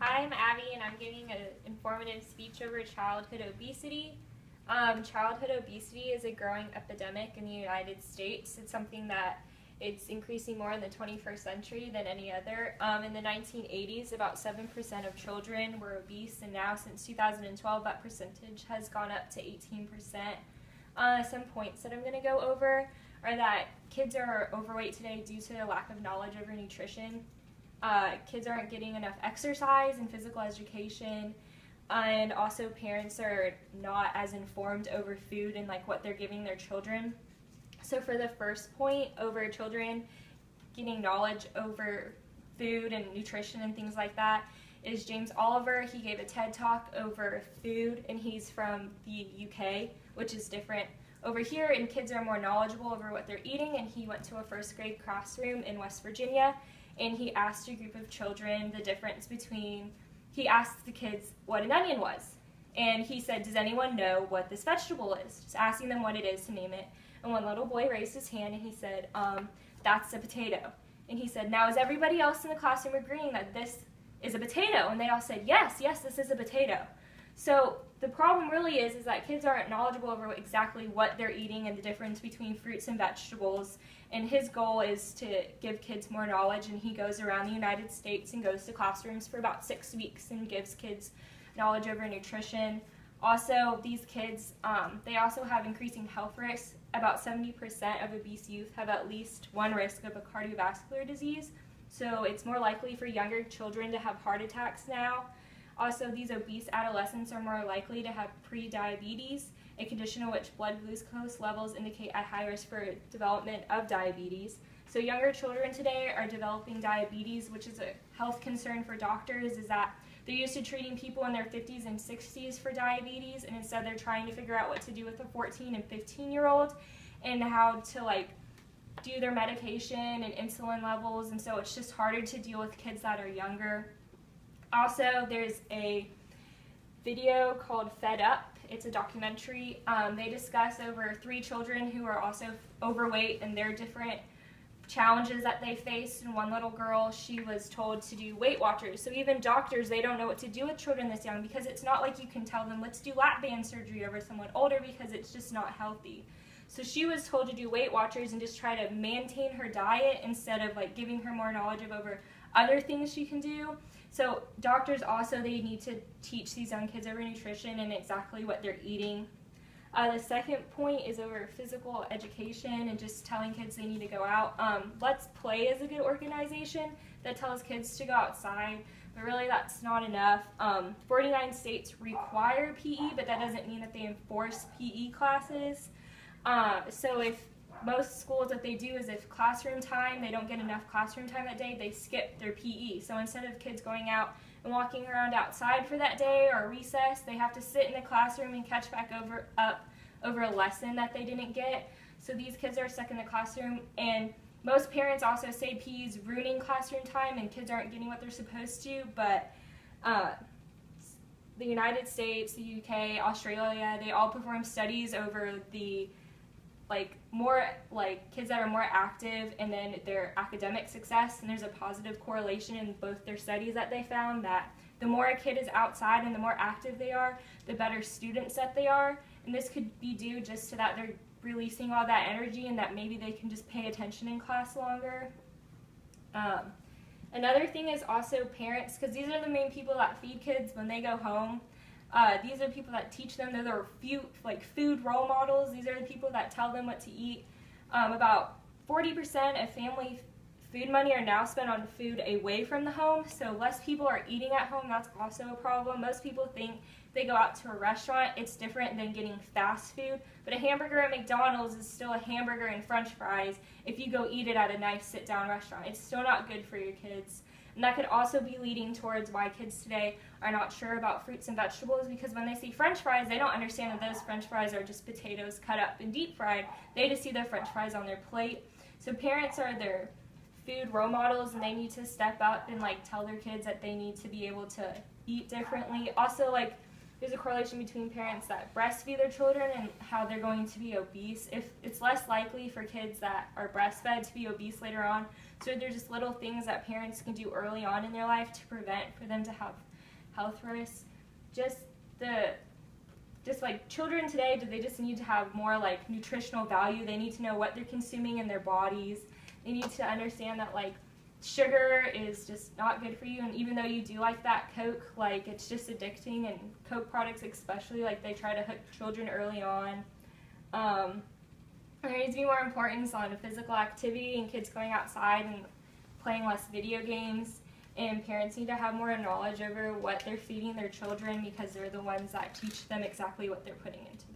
Hi, I'm Abby, and I'm giving an informative speech over childhood obesity. Childhood obesity is a growing epidemic in the United States. It's something that it's increasing more in the 21st century than any other. In the 1980s, about 7% of children were obese, and now since 2012, that percentage has gone up to 18%. Some points that I'm going to go over are that kids are overweight today due to a lack of knowledge over nutrition. Kids aren't getting enough exercise and physical education, and also parents are not as informed over food and like what they're giving their children. So for the first point over children getting knowledge over food and nutrition and things like that is James Oliver. He gave a TED Talk over food, and he's from the UK, which is different over here, and kids are more knowledgeable over what they're eating. And he went to a first grade classroom in West Virginia, and he asked a group of children the difference between, he asked the kids what an onion was. And he said, does anyone know what this vegetable is? Just asking them what it is to name it. And one little boy raised his hand and he said, that's a potato. And he said, now is everybody else in the classroom agreeing that this is a potato? And they all said, yes, yes, this is a potato. So the problem really is that kids aren't knowledgeable over exactly what they're eating and the difference between fruits and vegetables. And his goal is to give kids more knowledge, and he goes around the United States and goes to classrooms for about 6 weeks and gives kids knowledge over nutrition. Also, these kids, they also have increasing health risks. About 70% of obese youth have at least one risk of a cardiovascular disease. So it's more likely for younger children to have heart attacks now. Also, these obese adolescents are more likely to have pre-diabetes, a condition in which blood glucose levels indicate a high risk for development of diabetes. So younger children today are developing diabetes, which is a health concern for doctors, is that they're used to treating people in their 50s and 60s for diabetes, and instead they're trying to figure out what to do with a 14 and 15-year-old and how to do their medication and insulin levels, and so it's just harder to deal with kids that are younger. Also, there's a video called Fed Up. It's a documentary. They discuss over 3 children who are also overweight and their different challenges that they faced. And one little girl, she was told to do Weight Watchers. So even doctors, they don't know what to do with children this young, because it's not like you can tell them, let's do lap band surgery over someone older, because it's just not healthy. So she was told to do Weight Watchers and just try to maintain her diet instead of giving her more knowledge over other things she can do. So doctors also, they need to teach these young kids over nutrition and exactly what they're eating. The second point is over physical education and just telling kids they need to go out. Let's Play is a good organization that tells kids to go outside, but really that's not enough. 49 states require PE, but that doesn't mean that they enforce PE classes. So if most schools, what they do is if classroom time, they don't get enough classroom time that day, they skip their PE. So instead of kids going out and walking around outside for that day or recess, they have to sit in the classroom and catch back up over a lesson that they didn't get. So these kids are stuck in the classroom, and most parents also say PE is ruining classroom time and kids aren't getting what they're supposed to, but the United States, the UK, Australia, they all perform studies over the kids that are more active and then their academic success, and there's a positive correlation in both their studies that they found that the more a kid is outside and the more active they are, the better students that they are. And this could be due just to that they're releasing all that energy and that maybe they can just pay attention in class longer. Another thing is also parents, because these are the main people that feed kids when they go home. These are people that teach them. They're food role models. These are the people that tell them what to eat. About 40% of family food money are now spent on food away from the home, so less people are eating at home. That's also a problem. Most people think they go out to a restaurant, it's different than getting fast food, but a hamburger at McDonald's is still a hamburger and french fries if you go eat it at a nice sit-down restaurant. It's still not good for your kids. And that could also be leading towards why kids today are not sure about fruits and vegetables, because when they see french fries, they don't understand that those french fries are just potatoes cut up and deep fried. They just see their french fries on their plate. So parents are their food role models, and they need to step up and tell their kids that they need to be able to eat differently. Also, there's a correlation between parents that breastfeed their children and how they're going to be obese. If it's less likely for kids that are breastfed to be obese later on. So there's just little things that parents can do early on in their life to prevent for them to have health risks. Just like children today, do they just need to have more like nutritional value? They need to know what they're consuming in their bodies. They need to understand that like sugar is just not good for you, and even though you do like that Coke, like it's just addicting, and Coke products especially, like they try to hook children early on. There needs to be more importance on physical activity and kids going outside and playing less video games, and parents need to have more knowledge over what they're feeding their children because they're the ones that teach them exactly what they're putting into